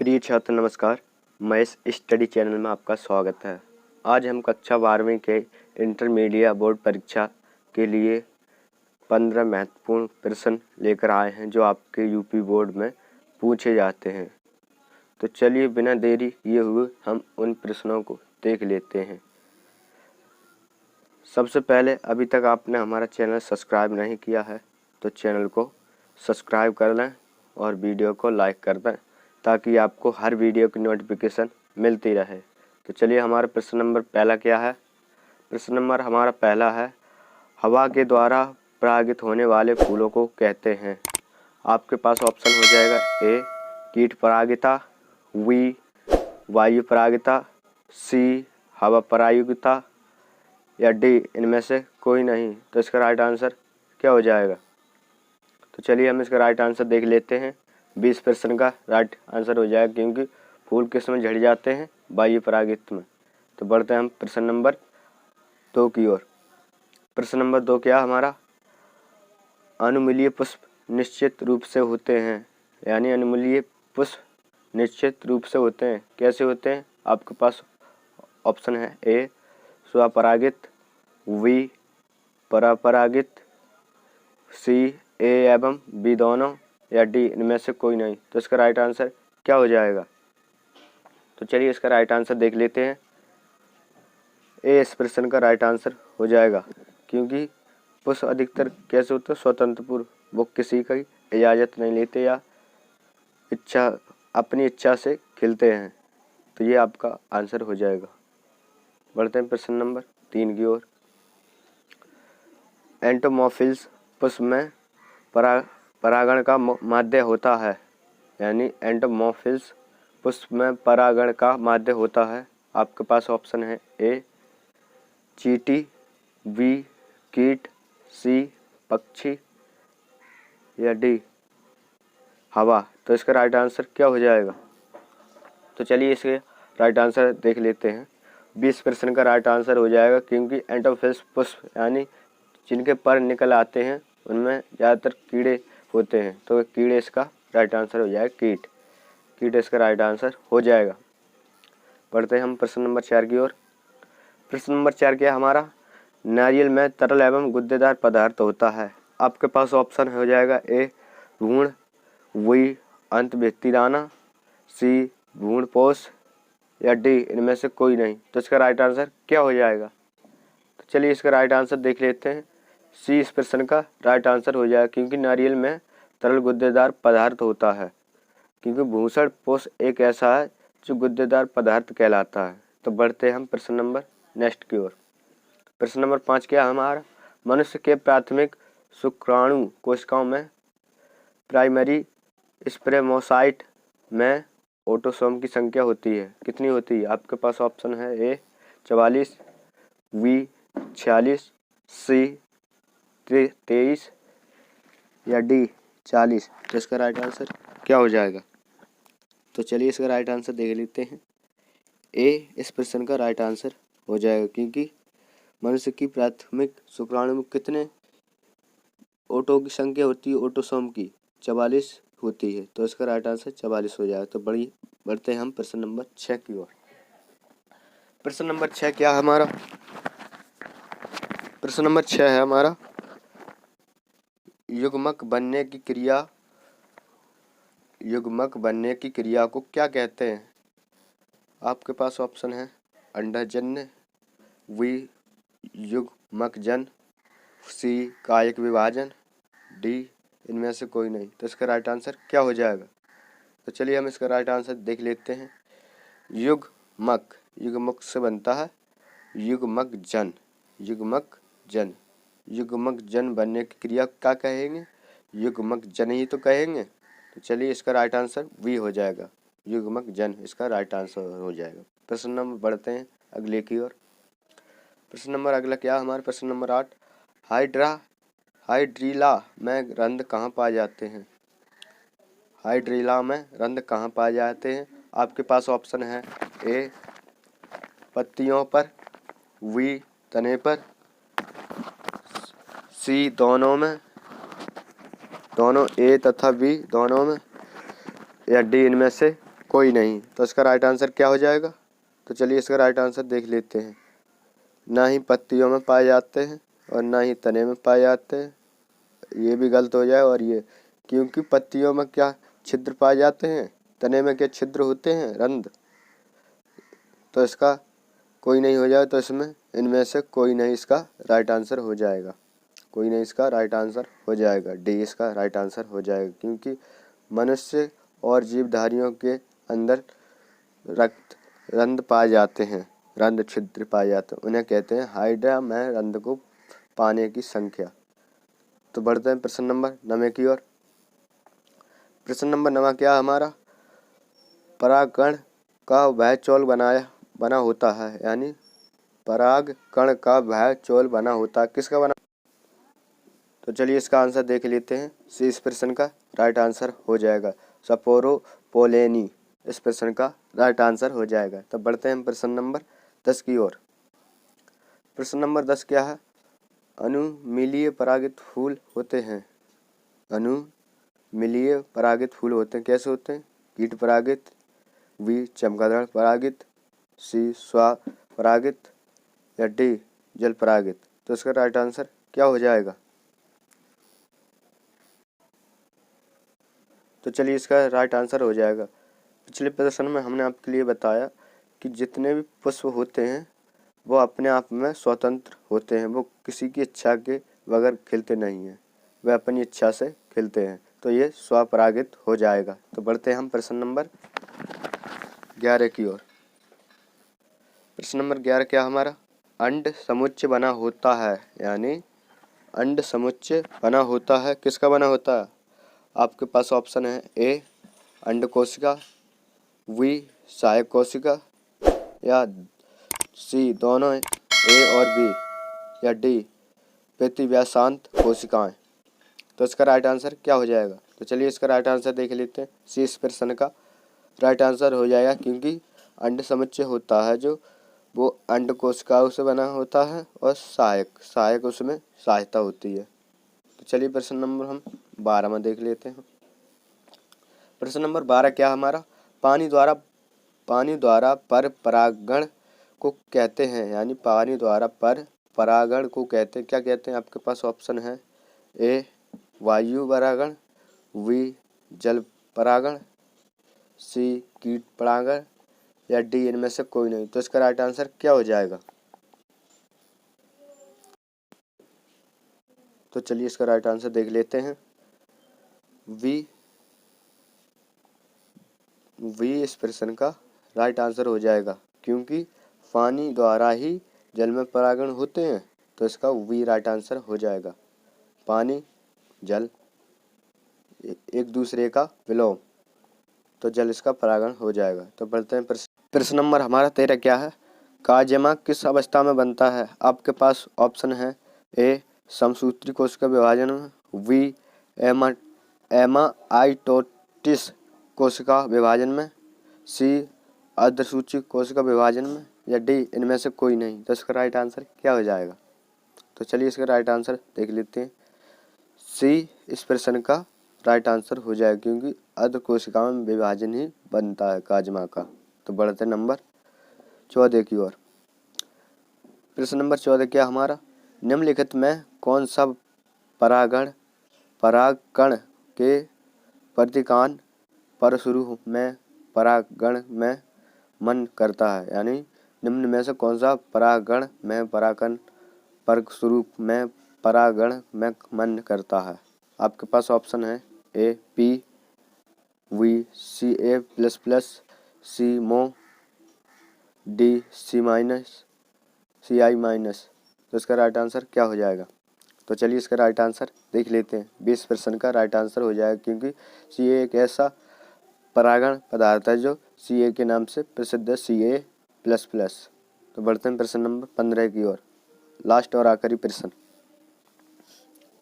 प्रिय छात्र नमस्कार। महेश स्टडी चैनल में आपका स्वागत है। आज हम कक्षा 12वीं के इंटरमीडिएट बोर्ड परीक्षा के लिए 15 महत्वपूर्ण प्रश्न लेकर आए हैं जो आपके यूपी बोर्ड में पूछे जाते हैं। तो चलिए बिना देरी किए हुए हम उन प्रश्नों को देख लेते हैं। सबसे पहले, अभी तक आपने हमारा चैनल सब्सक्राइब नहीं किया है तो चैनल को सब्सक्राइब कर लें और वीडियो को लाइक कर दें ताकि आपको हर वीडियो की नोटिफिकेशन मिलती रहे। तो चलिए, हमारा प्रश्न नंबर पहला क्या है। प्रश्न नंबर हमारा पहला है, हवा के द्वारा परागित होने वाले फूलों को कहते हैं। आपके पास ऑप्शन हो जाएगा ए कीट परागिता, बी वायु परागिता, सी हवा परागिता या डी इनमें से कोई नहीं। तो इसका राइट आंसर क्या हो जाएगा। तो चलिए हम इसका राइट आंसर देख लेते हैं। 20 प्रश्न का राइट आंसर हो जाएगा क्योंकि फूल किस में झड़ जाते हैं, वायु परागित में। तो बढ़ते हैं हम प्रश्न नंबर 2 की ओर। प्रश्न नंबर 2 क्या हमारा, अनुमूलीय पुष्प निश्चित रूप से होते हैं। यानी अनुमूलीय पुष्प निश्चित रूप से होते हैं, कैसे होते हैं। आपके पास ऑप्शन है ए स्वपरागित, बी परपरागित, सी ए एवं बी दोनों या डी इनमें से कोई नहीं। तो इसका राइट आंसर क्या हो जाएगा। तो चलिए इसका राइट आंसर देख लेते हैं। ए इस प्रश्न का राइट आंसर हो जाएगा क्योंकि पुष्प अधिकतर कैसे होते हैं, स्वतंत्र पूर्व, वो किसी की इजाज़त नहीं लेते या अपनी इच्छा से खिलते हैं। तो ये आपका आंसर हो जाएगा। बढ़ते हैं प्रश्न नंबर 3 की ओर। एंटोमॉर्फिल्स पुष्प में परागण का माध्य होता है। यानी एंटोमॉर्फिल्स पुष्प में परागण का माध्य होता है। आपके पास ऑप्शन है ए चींटी, बी कीट, सी पक्षी या डी हवा। तो इसका राइट आंसर क्या हो जाएगा। तो चलिए इसके राइट आंसर देख लेते हैं। 20 प्रश्न का राइट आंसर हो जाएगा क्योंकि एंटोमॉर्फिल्स पुष्प यानी जिनके पर निकल आते हैं उनमें ज़्यादातर कीड़े होते हैं। तो कीड़े इसका राइट आंसर हो जाएगा, कीट इसका राइट आंसर हो जाएगा। बढ़ते हैं हम प्रश्न नंबर 4 की ओर। प्रश्न नंबर 4 क्या हमारा, नारियल में तरल एवं गुद्देदार पदार्थ होता है। आपके पास ऑप्शन हो जाएगा ए भ्रूण, बी अंतर्भित्ति दाना, सी भ्रूणपोष या डी इनमें से कोई नहीं। तो इसका राइट आंसर क्या हो जाएगा। तो चलिए इसका राइट आंसर देख लेते हैं। सी इस प्रश्न का राइट आंसर हो जाएगा क्योंकि नारियल में तरल गुद्देदार पदार्थ होता है। क्योंकि भूषण पोष एक ऐसा है जो गुद्देदार पदार्थ कहलाता है। तो बढ़ते हैं हम प्रश्न नंबर नेक्स्ट की ओर। प्रश्न नंबर 5 क्या हमारा, मनुष्य के प्राथमिक शुक्राणु कोशिकाओं में प्राइमरी स्पेरोमोसाइट में ऑटोसोम की संख्या होती है, कितनी होती है। आपके पास ऑप्शन है ए 44, बी 46, सी 23 या डी 40। तो इसका राइट आंसर क्या हो जाएगा। तो चलिए इसका राइट आंसर देख लेते हैं। ए इस प्रश्न का राइट आंसर हो जाएगा क्योंकि मनुष्य की प्राथमिक शुक्राणु में कितने ऑटो की संख्या होती है, ऑटोसोम की 44 होती है। तो इसका राइट आंसर 44 हो जाएगा। तो बढ़ते हैं हम प्रश्न नंबर 6 की ओर। प्रश्न नंबर 6 क्या हमारा, प्रश्न नंबर 6 है हमारा, युग्मक बनने की क्रिया को क्या कहते हैं। आपके पास ऑप्शन है अंडजन्य, बी युग्मकजन, सी कायिक विभाजन, डी इनमें से कोई नहीं। तो इसका राइट आंसर क्या हो जाएगा। तो चलिए हम इसका राइट आंसर देख लेते हैं। युग्मक से बनता है युग्मकजन बनने की क्रिया क्या कहेंगे, युग्मकजन ही तो कहेंगे। तो चलिए इसका राइट आंसर बी हो जाएगा, युग्मकजन इसका राइट आंसर हो जाएगा। प्रश्न नंबर बढ़ते हैं अगले की ओर। प्रश्न नंबर अगला क्या हमारे, प्रश्न नंबर 8, हाइड्रीला में रंध्र कहाँ पाए जाते हैं। हाइड्रीला में रंध्र कहाँ पाए जाते हैं। आपके पास ऑप्शन है ए पत्तियों पर, बी तने पर, सी दोनों में, दोनों ए तथा बी दोनों में या डी इनमें से कोई नहीं। तो इसका राइट आंसर क्या हो जाएगा? तो चलिए इसका राइट आंसर देख लेते हैं। ना ही पत्तियों में पाए जाते हैं और ना ही तने में पाए जाते हैं, ये भी गलत हो जाए। और ये क्योंकि पत्तियों में क्या छिद्र पाए जाते हैं, तने में क्या छिद्र होते हैं, रंध्र। तो इसका कोई नहीं हो जाए। तो इसमें इनमें से कोई नहीं इसका राइट आंसर हो जाएगा। कोई नहीं इसका राइट आंसर हो जाएगा। डी इसका राइट आंसर हो जाएगा, क्योंकि मनुष्य और जीवधारियों के अंदर रक्त रंध्र पाए जाते हैं, रंध्र छिद्र पाए जाते हैं, उन्हें कहते हैं हाइड्रा में रंध्र को पाने की संख्या। तो बढ़ते हैं प्रश्न नंबर 9 की ओर। प्रश्न नंबर 9 क्या हमारा? परागकण का वह चौल बना होता है, यानी परागकण का वह चौल बना होता है, किसका बना? तो चलिए इसका आंसर देख लेते हैं। सी इस प्रश्न का राइट आंसर हो जाएगा। स्पोरोपोलेनी इस प्रश्न का राइट आंसर हो जाएगा। तब बढ़ते हैं प्रश्न नंबर 10 की ओर। प्रश्न नंबर 10 क्या है? अनुमीलिय परागित फूल होते हैं। अनुमीलिय परागित फूल होते हैं, कैसे होते हैं? कीट परागित, बी चमगादड़ परागित, सी स्वपरागित, या डी जल परागित। तो इसका राइट आंसर क्या हो जाएगा? तो चलिए इसका राइट आंसर हो जाएगा। पिछले प्रश्न में हमने आपके लिए बताया कि जितने भी पुष्प होते हैं वो अपने आप में स्वतंत्र होते हैं, वो किसी की इच्छा के बगैर खिलते नहीं हैं, वे अपनी इच्छा से खिलते हैं। तो ये स्वपरागित हो जाएगा। तो बढ़ते हैं हम प्रश्न नंबर 11 की ओर। प्रश्न नंबर 11 क्या हमारा? अंड समुच्चय बना होता है, यानी अंड समुच्चय बना होता है, किसका बना होता है? आपके पास ऑप्शन है ए अंड कोशिका, बी सहायक कोशिका, या सी दोनों ए और बी, या डी प्रतिव्यासांत कोशिकाएं। तो इसका राइट आंसर क्या हो जाएगा? तो चलिए इसका राइट आंसर देख लेते हैं। सी इस प्रश्न का राइट आंसर हो जाएगा, क्योंकि अंड समुच्चय होता है जो वो अंड कोशिकाओं से बना होता है और सहायक उसमें सहायता होती है। तो चलिए प्रश्न नंबर हम 12 में देख लेते हैं। प्रश्न नंबर 12 क्या हमारा? पानी द्वारा पर परागण को कहते हैं, यानी पानी द्वारा पर परागण को कहते हैं, क्या कहते हैं? आपके पास ऑप्शन है ए वायु परागण, बी जल परागण, सी कीट परागण, या डी इनमें से कोई नहीं। तो इसका राइट आंसर क्या हो जाएगा? तो चलिए इसका राइट आंसर देख लेते हैं। वी इस प्रश्न का राइट आंसर हो जाएगा, क्योंकि पानी द्वारा ही जल में परागण होते हैं। तो इसका वी राइट आंसर हो जाएगा। पानी जल एक दूसरे का विलोम, तो जल इसका परागण हो जाएगा। तो बढ़ते हैं प्रश्न नंबर हमारा 13 क्या है? काजमा किस अवस्था में बनता है? आपके पास ऑप्शन है ए समसूत्री कोशिका विभाजन में, बी एमाइटोटिस कोशिका विभाजन में, सी अर्धसूची कोशिका विभाजन में, या डी इनमें से कोई नहीं। तो इसका राइट आंसर क्या हो जाएगा? तो चलिए इसका राइट आंसर देख लेते हैं। सी इस प्रश्न का राइट आंसर हो जाएगा, क्योंकि अर्ध कोशिकाओं में विभाजन ही बनता है काजमा का। तो बढ़ते नंबर 14 की ओर। प्रश्न नंबर 14 क्या हमारा? निम्नलिखित में कौन सा परागकण के प्रतिकान पर शुरू में परागण में मन करता है, यानी निम्न में से कौन सा परागण में परागण पर शुरू में परागण में मन करता है? आपके पास ऑप्शन है A P, V C A plus plus, C मो, D C minus, C I minus. तो इसका राइट आंसर क्या हो जाएगा? तो चलिए इसका राइट आंसर देख लेते हैं। 20 प्रश्न का राइट आंसर हो जाएगा, क्योंकि सी ए एक ऐसा परागण पदार्थ है जो सी ए के नाम से प्रसिद्ध है, सी ए प्लस प्लस। तो बढ़ते हैं प्रश्न नंबर 15 की ओर, लास्ट और आखिरी प्रश्न।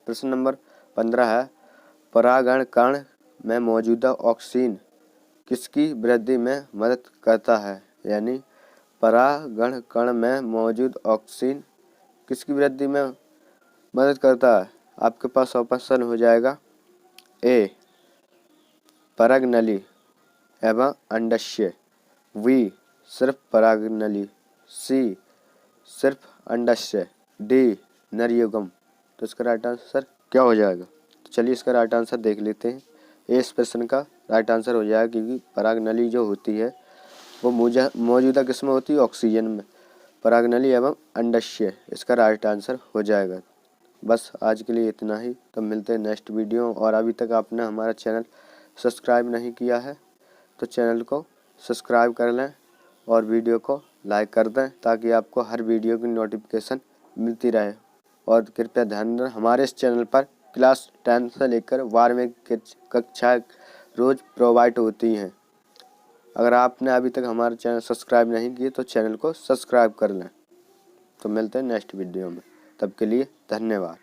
प्रश्न नंबर 15 है परागण कण में मौजूदा ऑक्सीन किसकी वृद्धि में मदद करता है, यानी परागण कण में मौजूद ऑक्सीन किसकी वृद्धि में मदद करता है? आपके पास ऑप्शन हो जाएगा ए परागनली, एवं अंडाशय। वी सिर्फ परागनली। सी सिर्फ अंडाशय। डी नरयुगम। तो इसका राइट आंसर क्या हो जाएगा? तो चलिए इसका राइट आंसर देख लेते हैं। इस प्रश्न का राइट आंसर हो जाएगा, क्योंकि परागनली जो होती है वो मौजूदा किसमें होती है? ऑक्सीजन में। परागनली एवं अंडाशय इसका राइट आंसर हो जाएगा। बस आज के लिए इतना ही। तो मिलते हैं नेक्स्ट वीडियो। और अभी तक आपने हमारा चैनल सब्सक्राइब नहीं किया है तो चैनल को सब्सक्राइब कर लें और वीडियो को लाइक कर दें, ताकि आपको हर वीडियो की नोटिफिकेशन मिलती रहे। और कृपया ध्यान दें, हमारे इस चैनल पर क्लास 10 से लेकर 12वीं कक्षा रोज़ प्रोवाइड होती हैं। अगर आपने अभी तक हमारा चैनल सब्सक्राइब नहीं किए तो चैनल को सब्सक्राइब कर लें। तो मिलते हैं नेक्स्ट वीडियो में, तब के लिए धन्यवाद।